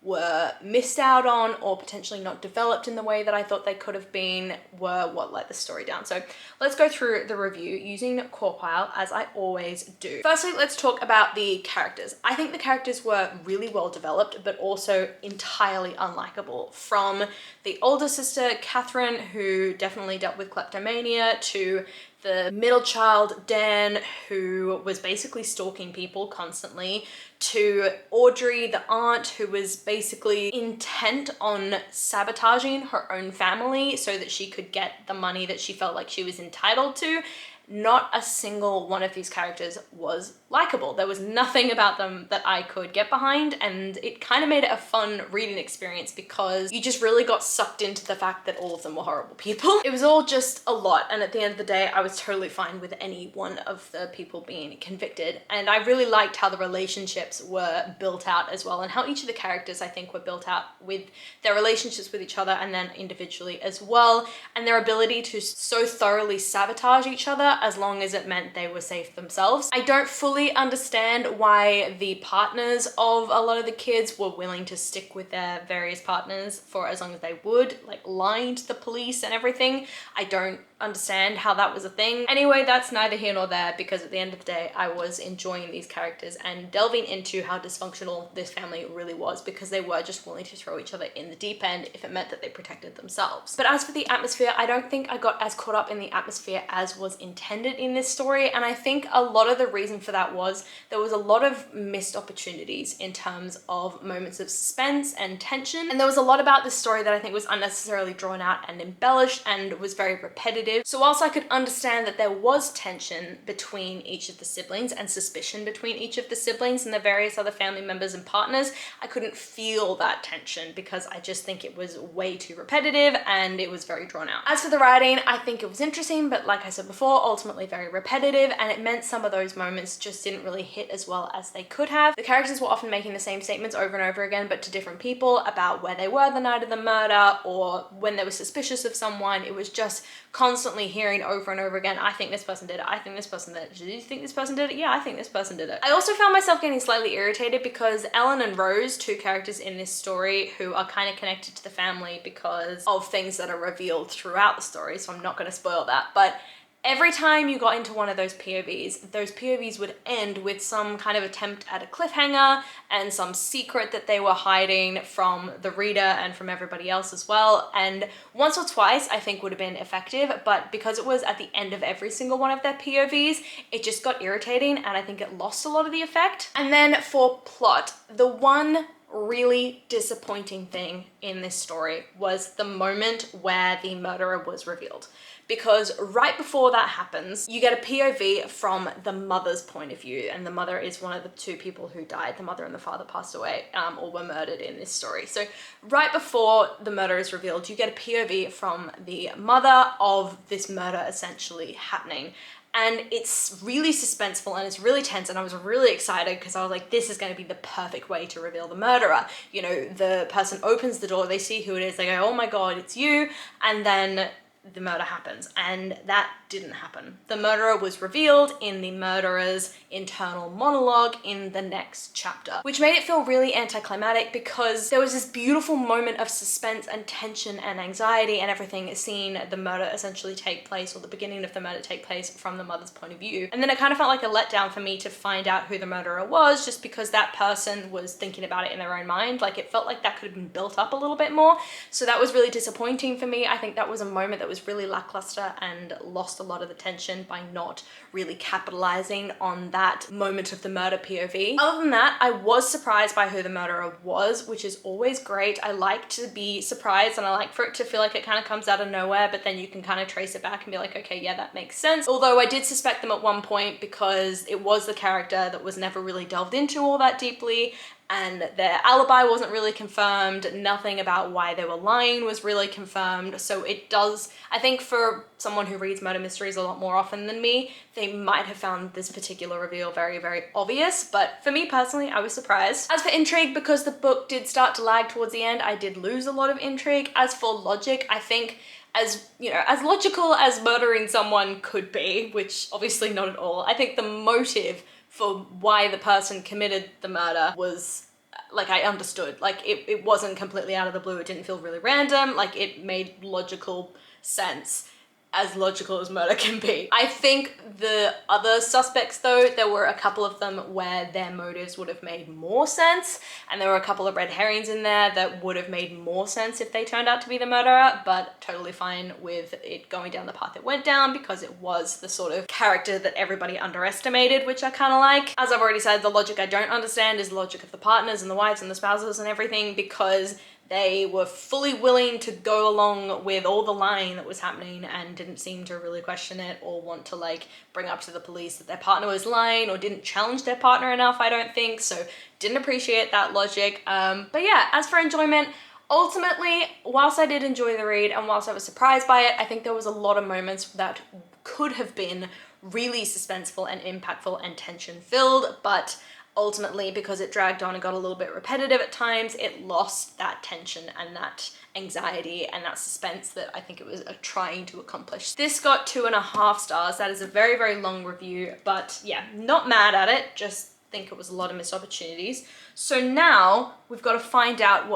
were missed out on or potentially not developed in the way that I thought they could have been were what let the story down. So let's go through the review using Corpile, as I always do. Firstly, let's talk about the characters. I think the characters were really well developed, but also entirely unlikable. From the older sister, Catherine, who definitely dealt with kleptomania, to the middle child, Dan, who was basically stalking people constantly, to Audrey, the aunt, who was basically intent on sabotaging her own family so that she could get the money that she felt like she was entitled to. Not a single one of these characters was likable. There was nothing about them that I could get behind, and it kind of made it a fun reading experience because you just really got sucked into the fact that all of them were horrible people. It was all just a lot, and at the end of the day, I was totally fine with any one of the people being convicted, and I really liked how the relationships were built out as well, and how each of the characters, I think, were built out with their relationships with each other and then individually as well, and their ability to so thoroughly sabotage each other as long as it meant they were safe themselves. I don't fully understand why the partners of a lot of the kids were willing to stick with their various partners for as long as they would, like lying to the police and everything. I don't understand how that was a thing. Anyway, that's neither here nor there, because at the end of the day, I was enjoying these characters and delving into how dysfunctional this family really was, because they were just willing to throw each other in the deep end if it meant that they protected themselves. But as for the atmosphere, I don't think I got as caught up in the atmosphere as was intended in this story, and I think a lot of the reason for that was there was a lot of missed opportunities in terms of moments of suspense and tension, and there was a lot about this story that I think was unnecessarily drawn out and embellished and was very repetitive. So whilst I could understand that there was tension between each of the siblings and suspicion between each of the siblings and the various other family members and partners, I couldn't feel that tension because I just think it was way too repetitive and it was very drawn out. As for the writing, I think it was interesting, but like I said before, ultimately very repetitive, and it meant some of those moments just didn't really hit as well as they could have. The characters were often making the same statements over and over again, but to different people, about where they were the night of the murder or when they were suspicious of someone. It was just constantly hearing over and over again, I think this person did it, I think this person did it, do you think this person did it? Yeah, I think this person did it. I also found myself getting slightly irritated because Ellen and Rose, two characters in this story who are kind of connected to the family because of things that are revealed throughout the story, so I'm not going to spoil that, but every time you got into one of those POVs would end with some kind of attempt at a cliffhanger and some secret that they were hiding from the reader and from everybody else as well. And once or twice I think would have been effective, but because it was at the end of every single one of their POVs, it just got irritating and I think it lost a lot of the effect. And then for plot, the one really disappointing thing in this story was the moment where the murderer was revealed. Because right before that happens, you get a POV from the mother's point of view, and the mother is one of the two people who died. The mother and the father passed away or were murdered in this story. So right before the murder is revealed, you get a POV from the mother of this murder essentially happening. And it's really suspenseful and it's really tense, and I was really excited because I was like, this is going to be the perfect way to reveal the murderer. You know, the person opens the door, they see who it is, they go, oh my God, it's you. And then the murder happens, and that didn't happen. The murderer was revealed in the murderer's internal monologue in the next chapter, which made it feel really anticlimactic because there was this beautiful moment of suspense and tension and anxiety and everything, seeing the murder essentially take place, or the beginning of the murder take place from the mother's point of view. And then it kind of felt like a letdown for me to find out who the murderer was, just because that person was thinking about it in their own mind. Like, it felt like that could have been built up a little bit more. So that was really disappointing for me. I think that was a moment that was really lackluster and lost lost a lot of the tension by not really capitalizing on that moment of the murder POV. Other than that, I was surprised by who the murderer was, which is always great. I like to be surprised and I like for it to feel like it kind of comes out of nowhere, but then you can kind of trace it back and be like, okay, yeah, that makes sense. Although I did suspect them at one point because it was the character that was never really delved into all that deeply, and their alibi wasn't really confirmed. Nothing about why they were lying was really confirmed. So it does, I think for someone who reads murder mysteries a lot more often than me, they might have found this particular reveal very, very obvious. But for me personally, I was surprised. As for intrigue, because the book did start to lag towards the end, I did lose a lot of intrigue. As for logic, I think as, you know, as logical as murdering someone could be, which obviously not at all, I think the motive for why the person committed the murder was, like, I understood. Like, it wasn't completely out of the blue. It didn't feel really random. Like, it made logical sense, as logical as murder can be. I think the other suspects though, there were a couple of them where their motives would have made more sense, and there were a couple of red herrings in there that would have made more sense if they turned out to be the murderer, but totally fine with it going down the path it went down because it was the sort of character that everybody underestimated, which I kind of like. As I've already said, the logic I don't understand is the logic of the partners and the wives and the spouses and everything, because they were fully willing to go along with all the lying that was happening and didn't seem to really question it or want to like bring up to the police that their partner was lying, or didn't challenge their partner enough, I don't think. So didn't appreciate that logic. But yeah, as for enjoyment, ultimately, whilst I did enjoy the read and whilst I was surprised by it, I think there was a lot of moments that could have been really suspenseful and impactful and tension filled, but ultimately, because it dragged on and got a little bit repetitive at times, it lost that tension and that anxiety and that suspense that I think it was trying to accomplish. This got 2.5 stars. That is a very, very long review, but yeah, not mad at it, just think it was a lot of missed opportunities. So now we've got to find out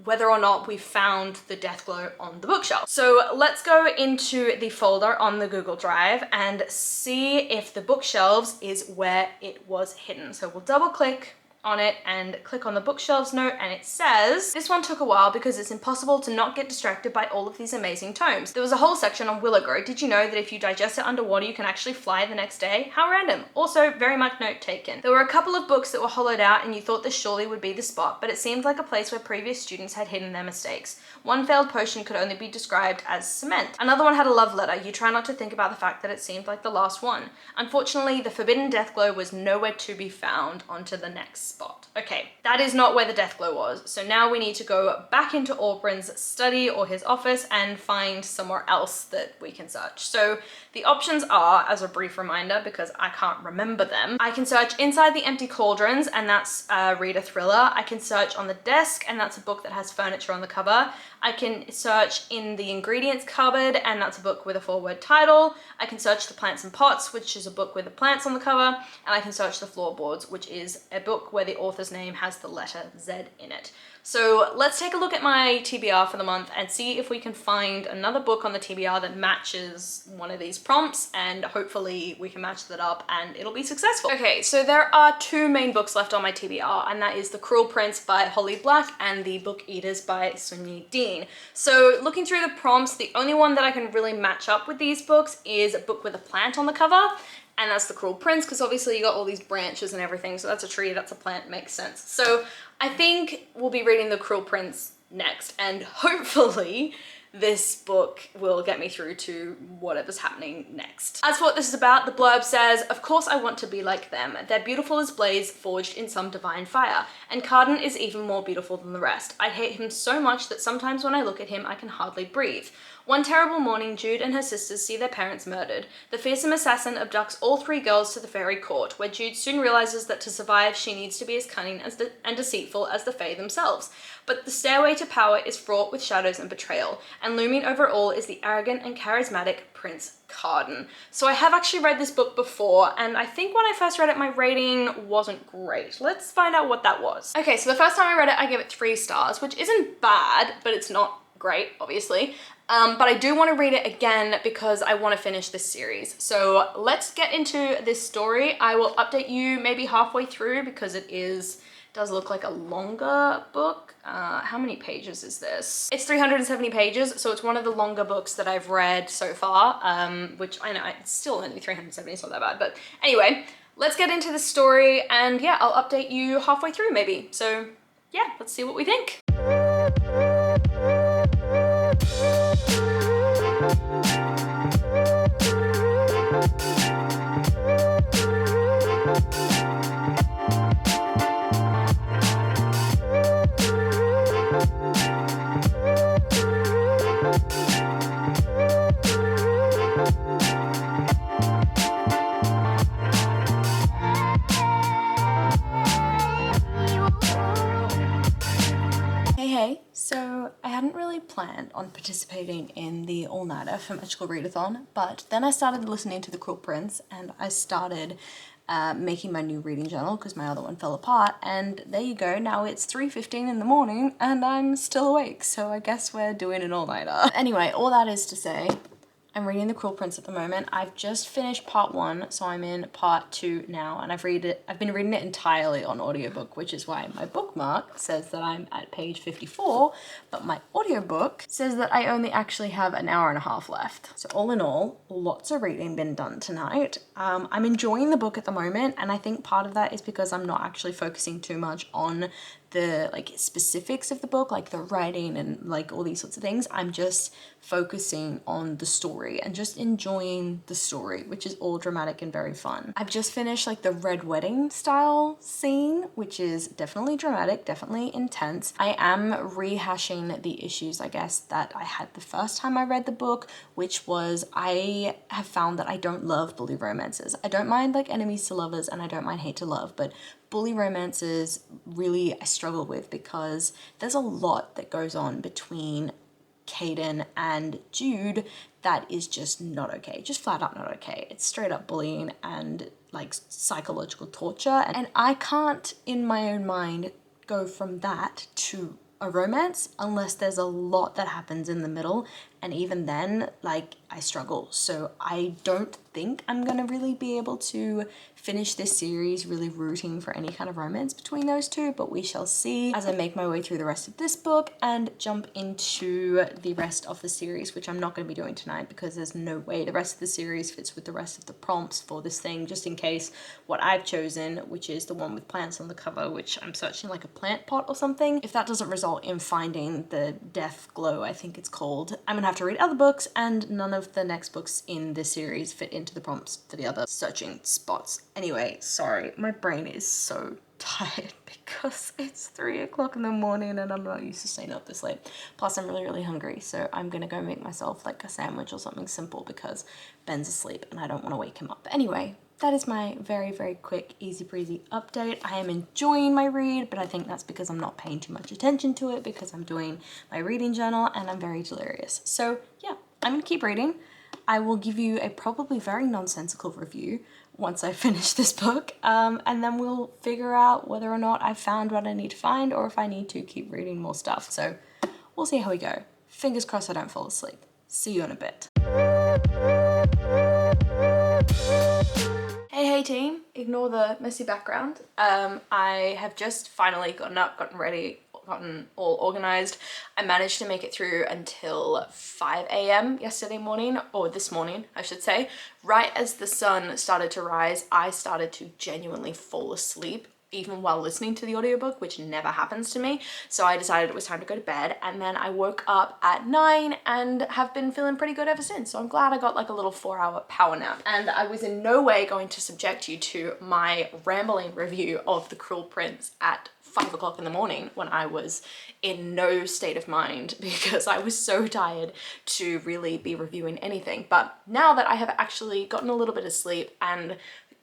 whether or not we found the death glow on the bookshelf. So let's go into the folder on the Google Drive and see if the bookshelves is where it was hidden. So we'll double click on it and click on the bookshelves note, and it says, this one took a while because it's impossible to not get distracted by all of these amazing tomes. There was a whole section on Willow Grove. Did you know that if you digest it underwater, you can actually fly the next day? How random. Also, very much note taken. There were a couple of books that were hollowed out and you thought this surely would be the spot, but it seemed like a place where previous students had hidden their mistakes. One failed potion could only be described as cement. Another one had a love letter. You try not to think about the fact that it seemed like the last one. Unfortunately, the forbidden death glow was nowhere to be found. Onto the next spot. Okay, that is not where the death glow was. So now we need to go back into Aubryn's study or his office and find somewhere else that we can search. So the options are, as a brief reminder, because I can't remember them, I can search inside the empty cauldrons, and that's read a thriller. I can search on the desk, and that's a book that has furniture on the cover. I can search in the ingredients cupboard, and that's a book with a 4-word title. I can search the plants and pots, which is a book with the plants on the cover, and I can search the floorboards, which is a book where the author's name has the letter Z in it. So let's take a look at my TBR for the month and see if we can find another book on the TBR that matches one of these prompts, and hopefully we can match that up and it'll be successful. Okay, so there are 2 main books left on my TBR, and that is The Cruel Prince by Holly Black and The Book Eaters by Sunyi Dean. So looking through the prompts, the only one that I can really match up with these books is a book with a plant on the cover, and that's The Cruel Prince, because obviously you got all these branches and everything, so that's a tree, that's a plant, makes sense. So I think we'll be reading The Cruel Prince next, and hopefully this book will get me through to whatever's happening next. As for what this is about, the blurb says, of course I want to be like them. They're beautiful as blaze forged in some divine fire, and Carden is even more beautiful than the rest. I hate him so much that sometimes when I look at him, I can hardly breathe. One terrible morning, Jude and her sisters see their parents murdered. The fearsome assassin abducts all 3 girls to the fairy court, where Jude soon realizes that to survive, she needs to be as cunning and deceitful as the Fae themselves. But the stairway to power is fraught with shadows and betrayal, and looming over all is the arrogant and charismatic Prince Carden. So I have actually read this book before, and I think when I first read it, my rating wasn't great. Let's find out what that was. Okay, so the first time I read it, I gave it 3 stars, which isn't bad, but it's not great, obviously. But I do want to read it again because I want to finish this series. So let's get into this story. I will update you maybe halfway through because it is does look like a longer book. How many pages is this? It's 370 pages, so it's one of the longer books that I've read so far, which I know it's still only 370, it's not that bad. But anyway, let's get into the story, and yeah, I'll update you halfway through maybe. So yeah, let's see what we think. So I hadn't really planned on participating in the all-nighter for Magical Readathon, but then I started listening to The Cruel Prince and I started making my new reading journal because my other one fell apart, and there you go, now it's 3:15 in the morning and I'm still awake, so I guess we're doing an all-nighter. Anyway, all that is to say, I'm reading The Cruel Prince at the moment. I've just finished part 1, so I'm in part 2 now, and I've been reading it entirely on audiobook, which is why my bookmark says that I'm at page 54, but my audiobook says that I only actually have an hour and a half left. So all in all, lots of reading been done tonight. I'm enjoying the book at the moment, and I think part of that is because I'm not actually focusing too much on the like specifics of the book, like the writing and like all these sorts of things. I'm just focusing on the story and just enjoying the story, which is all dramatic and very fun. I've just finished like the red wedding style scene, which is definitely dramatic, definitely intense. I am rehashing the issues, I guess, that I had the first time I read the book, which was I have found that I don't love bully romances. I don't mind like enemies to lovers and I don't mind hate to love, but bully romances really I struggle with because there's a lot that goes on between Caden and Jude that is just not okay, just flat out not okay. It's straight up bullying and like psychological torture, and I can't in my own mind go from that to a romance unless there's a lot that happens in the middle, and even then like I struggle. So I don't think I'm gonna really be able to finish this series really rooting for any kind of romance between those two, but we shall see as I make my way through the rest of this book and jump into the rest of the series, which I'm not going to be doing tonight because there's no way the rest of the series fits with the rest of the prompts for this thing, just in case what I've chosen, which is the one with plants on the cover, which I'm searching like a plant pot or something, if that doesn't result in finding the death glow, I think it's called, I'm gonna have to read other books, and none of the next books in this series fit into the prompts for the other searching spots. Anyway, sorry, my brain is so tired because it's 3 o'clock in the morning and I'm not used to staying up this late. Plus I'm really, really hungry, so I'm gonna go make myself like a sandwich or something simple because Ben's asleep and I don't want to wake him up. But anyway, that is my very, very quick, easy breezy update. I am enjoying my read, but I think that's because I'm not paying too much attention to it because I'm doing my reading journal and I'm very delirious. So yeah, I'm gonna keep reading. I will give you a probably very nonsensical review once I finish this book, and then we'll figure out whether or not I've found what I need to find or if I need to keep reading more stuff. So we'll see how we go. Fingers crossed I don't fall asleep. See you in a bit. Hey team, ignore the messy background. I have just finally gotten up, gotten ready, gotten all organized. I managed to make it through until 5 a.m. yesterday morning, or this morning, I should say. Right as the sun started to rise, I started to genuinely fall asleep, even while listening to the audiobook, which never happens to me. So I decided it was time to go to bed, and then I woke up at 9 and have been feeling pretty good ever since. So I'm glad I got like a little 4-hour power nap. And I was in no way going to subject you to my rambling review of The Cruel Prince at 5 o'clock in the morning when I was in no state of mind because I was so tired to really be reviewing anything. But now that I have actually gotten a little bit of sleep and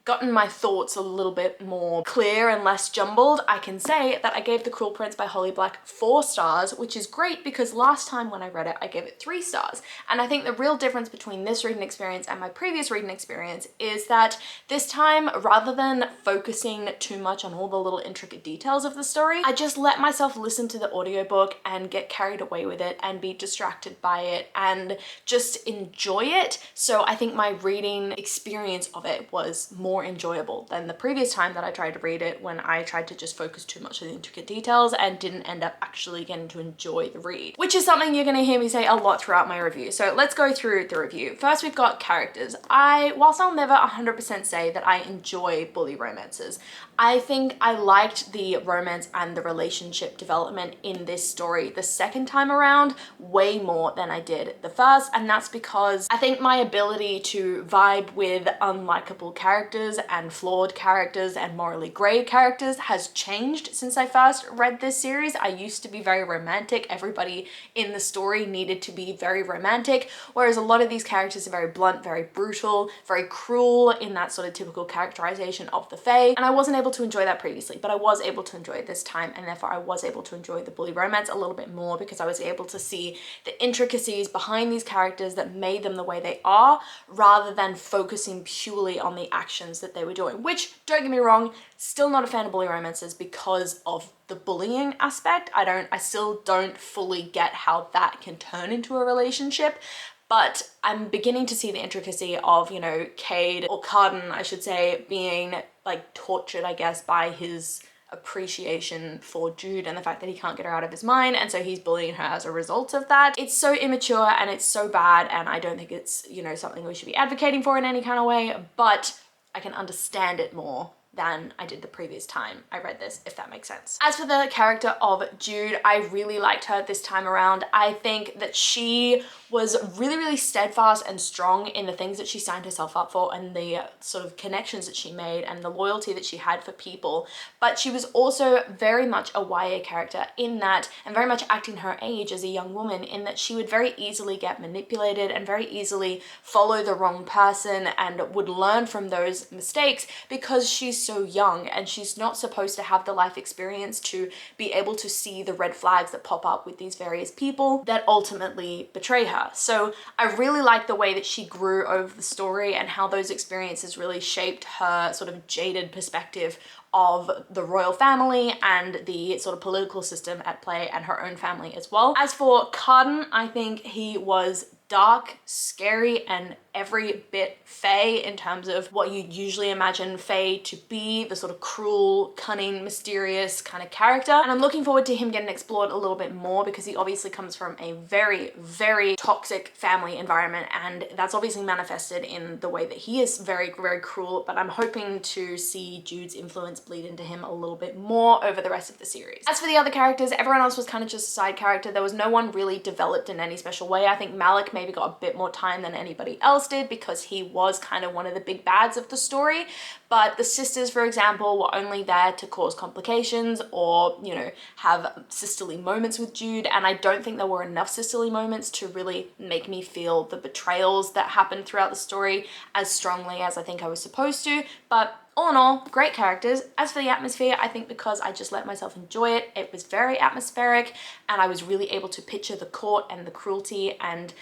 gotten my thoughts a little bit more clear and less jumbled, I can say that I gave The Cruel Prince by Holly Black 4 stars, which is great because last time when I read it, I gave it 3 stars. And I think the real difference between this reading experience and my previous reading experience is that this time, rather than focusing too much on all the little intricate details of the story, I just let myself listen to the audiobook and get carried away with it and be distracted by it and just enjoy it. So I think my reading experience of it was more more enjoyable than the previous time that I tried to read it, when I tried to just focus too much on the intricate details and didn't end up actually getting to enjoy the read, which is something you're going to hear me say a lot throughout my review. So let's go through the review. First, we've got characters. Whilst I'll never 100% say that I enjoy bully romances, I think I liked the romance and the relationship development in this story the second time around way more than I did the first, and that's because I think my ability to vibe with unlikable characters and flawed characters and morally grey characters has changed since I first read this series. I used to be very romantic. Everybody in the story needed to be very romantic, whereas a lot of these characters are very blunt, very brutal, very cruel in that sort of typical characterization of the Fae, and I wasn't able to enjoy that previously, but I was able to enjoy it this time, and therefore I was able to enjoy the bully romance a little bit more because I was able to see the intricacies behind these characters that made them the way they are, rather than focusing purely on the actions that they were doing, which, don't get me wrong, still not a fan of bully romances because of the bullying aspect. I still don't fully get how that can turn into a relationship, but I'm beginning to see the intricacy of, you know, Cade, or Carden, I should say, being like tortured, I guess, by his appreciation for Jude and the fact that he can't get her out of his mind, and so he's bullying her as a result of that. It's so immature and it's so bad, and I don't think it's, you know, something we should be advocating for in any kind of way, but I can understand it more than I did the previous time I read this, if that makes sense. As for the character of Jude, I really liked her this time around. I think that she was really steadfast and strong in the things that she signed herself up for and the sort of connections that she made and the loyalty that she had for people. But she was also very much a YA character in that, and very much acting her age as a young woman, in that she would very easily get manipulated and very easily follow the wrong person and would learn from those mistakes because she's so young and she's not supposed to have the life experience to be able to see the red flags that pop up with these various people that ultimately betray her. So I really like the way that she grew over the story and how those experiences really shaped her sort of jaded perspective of the royal family and the sort of political system at play and her own family as well. As for Carden, I think he was dark, scary, and every bit Fae in terms of what you usually imagine Fae to be, the sort of cruel, cunning, mysterious kind of character. And I'm looking forward to him getting explored a little bit more because he obviously comes from a very toxic family environment, and that's obviously manifested in the way that he is very cruel, but I'm hoping to see Jude's influence bleed into him a little bit more over the rest of the series. As for the other characters, everyone else was kind of just a side character. There was no one really developed in any special way. I think Malik maybe got a bit more time than anybody else did because he was kind of one of the big bads of the story, but the sisters, for example, were only there to cause complications or, you know, have sisterly moments with Jude, and I don't think there were enough sisterly moments to really make me feel the betrayals that happened throughout the story as strongly as I think I was supposed to. But all in all, great characters. As for the atmosphere, I think because I just let myself enjoy it, it was very atmospheric, and I was really able to picture the court and the cruelty and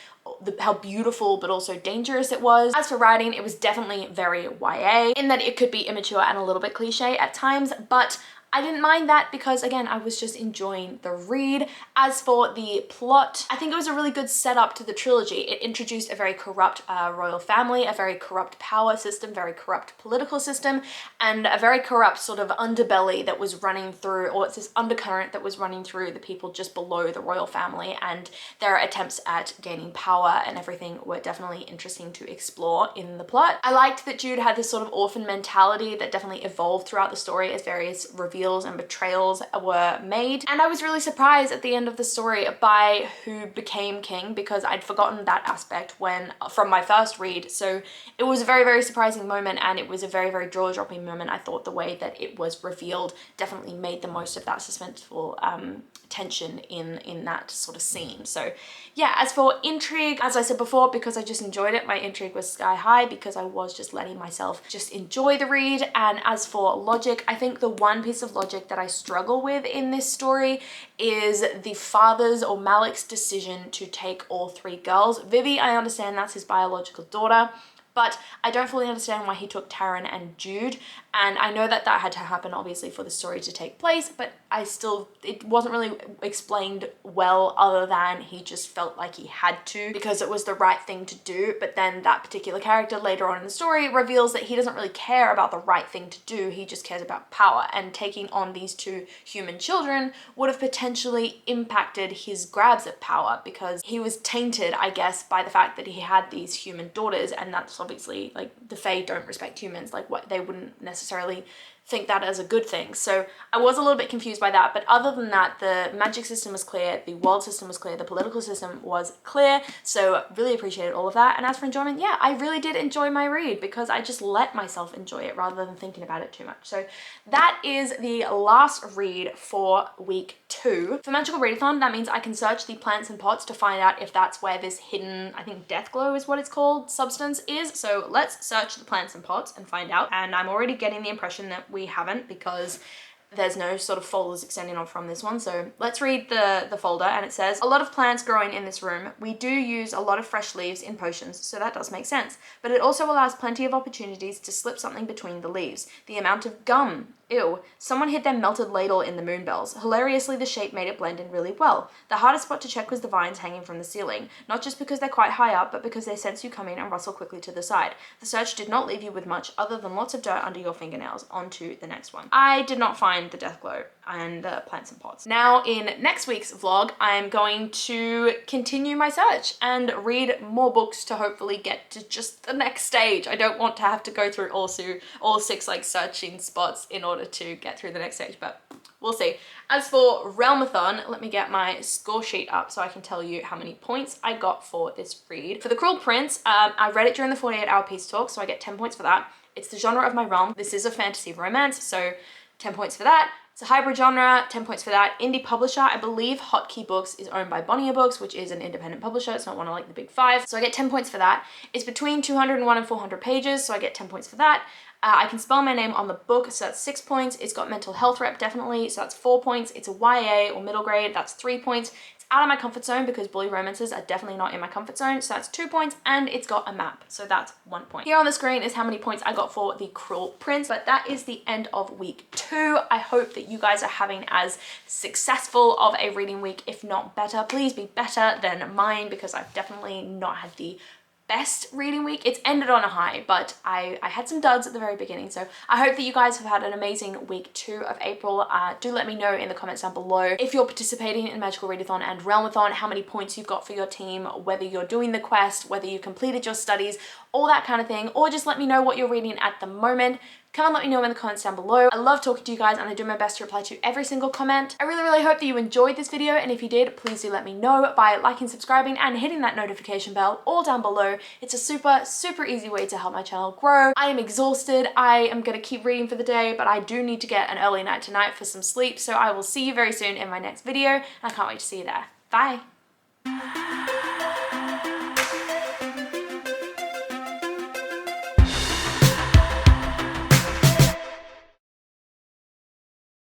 how beautiful but also dangerous it was. As for writing, it was definitely very YA in that it could be immature and a little bit cliche at times, but I didn't mind that because, again, I was just enjoying the read. As for the plot, I think it was a really good setup to the trilogy. It introduced a very corrupt royal family, a very corrupt power system, very corrupt political system, and a very corrupt sort of underbelly that was running through, or it's this undercurrent that was running through the people just below the royal family, and their attempts at gaining power and everything were definitely interesting to explore in the plot. I liked that Jude had this sort of orphan mentality that definitely evolved throughout the story as various reveals and betrayals were made, and I was really surprised at the end of the story by who became king because I'd forgotten that aspect from my first read. So it was a very surprising moment, and it was a very jaw-dropping moment. I thought the way that it was revealed definitely made the most of that suspenseful tension in that sort of scene. So yeah, as for intrigue, as I said before, because I just enjoyed it, my intrigue was sky high because I was just letting myself just enjoy the read. And as for logic, I think the one piece of logic that I struggle with in this story is the father's or Malik's decision to take all three girls. Vivi, I understand that's his biological daughter, but I don't fully understand why he took Taryn and Jude. And I know that that had to happen obviously for the story to take place, but it wasn't really explained well, other than he just felt like he had to because it was the right thing to do. But then that particular character later on in the story reveals that he doesn't really care about the right thing to do, he just cares about power, and taking on these two human children would have potentially impacted his grabs at power because he was tainted, I guess, by the fact that he had these human daughters, and that's obviously, like, the Fae don't respect humans, like, what they wouldn't necessarily think that as a good thing. So I was a little bit confused by that, but other than that, the magic system was clear, the world system was clear, the political system was clear, so really appreciated all of that. And as for enjoyment, yeah, I really did enjoy my read because I just let myself enjoy it rather than thinking about it too much. So that is the last read for week 2. For Magical Readathon, that means I can search the plants and pots to find out if that's where this hidden, I think death glow is what it's called, substance is. So let's search the plants and pots and find out. And I'm already getting the impression that we haven't, because there's no sort of folders extending on from this one. So let's read the folder, and it says, a lot of plants growing in this room. We do use a lot of fresh leaves in potions, so that does make sense. But it also allows plenty of opportunities to slip something between the leaves. The amount of gum. Ew. Someone hid their melted ladle in the moonbells. Hilariously, the shape made it blend in really well. The hardest spot to check was the vines hanging from the ceiling. Not just because they're quite high up, but because they sense you coming and rustle quickly to the side. The search did not leave you with much other than lots of dirt under your fingernails. On to the next one. I did not find the death glow and the plants and pots. Now, in next week's vlog, I'm going to continue my search and read more books to hopefully get to just the next stage. I don't want to have to go through all 6 like searching spots in order to get through the next stage, but we'll see. As for Realmathon, let me get my score sheet up so I can tell you how many points I got for this read. For The Cruel Prince, I read it during the 48-hour peace talk, so I get 10 points for that. It's the genre of my realm. This is a fantasy romance, so 10 points for that. It's a hybrid genre, 10 points for that. Indie publisher, I believe Hotkey Books is owned by Bonnier Books, which is an independent publisher. It's not one of like the big 5. So I get 10 points for that. It's between 201 and 400 pages, so I get 10 points for that. I can spell my name on the book, so that's 6 points. It's got mental health rep, definitely, so that's 4 points. It's a YA or middle grade, that's 3 points. It's out of my comfort zone because bully romances are definitely not in my comfort zone, so that's 2 points, and it's got a map, so that's 1 point. Here on the screen is how many points I got for The Cruel Prince, but that is the end of week 2. I hope that you guys are having as successful of a reading week, if not better. Please be better than mine, because I've definitely not had the best reading week. It's ended on a high, but I had some duds at the very beginning, so I hope that you guys have had an amazing week 2 of April. Do let me know in the comments down below if you're participating in Magical Readathon and Realmathon, how many points you've got for your team, whether you're doing the quest, whether you completed your studies, all that kind of thing, or just let me know what you're reading at the moment. Come and let me know in the comments down below. I love talking to you guys, and I do my best to reply to every single comment. I really hope that you enjoyed this video, and if you did, please do let me know by liking, subscribing, and hitting that notification bell all down below. It's a super easy way to help my channel grow. I am exhausted. I am gonna keep reading for the day, but I do need to get an early night tonight for some sleep, so I will see you very soon in my next video, and I can't wait to see you there. Bye.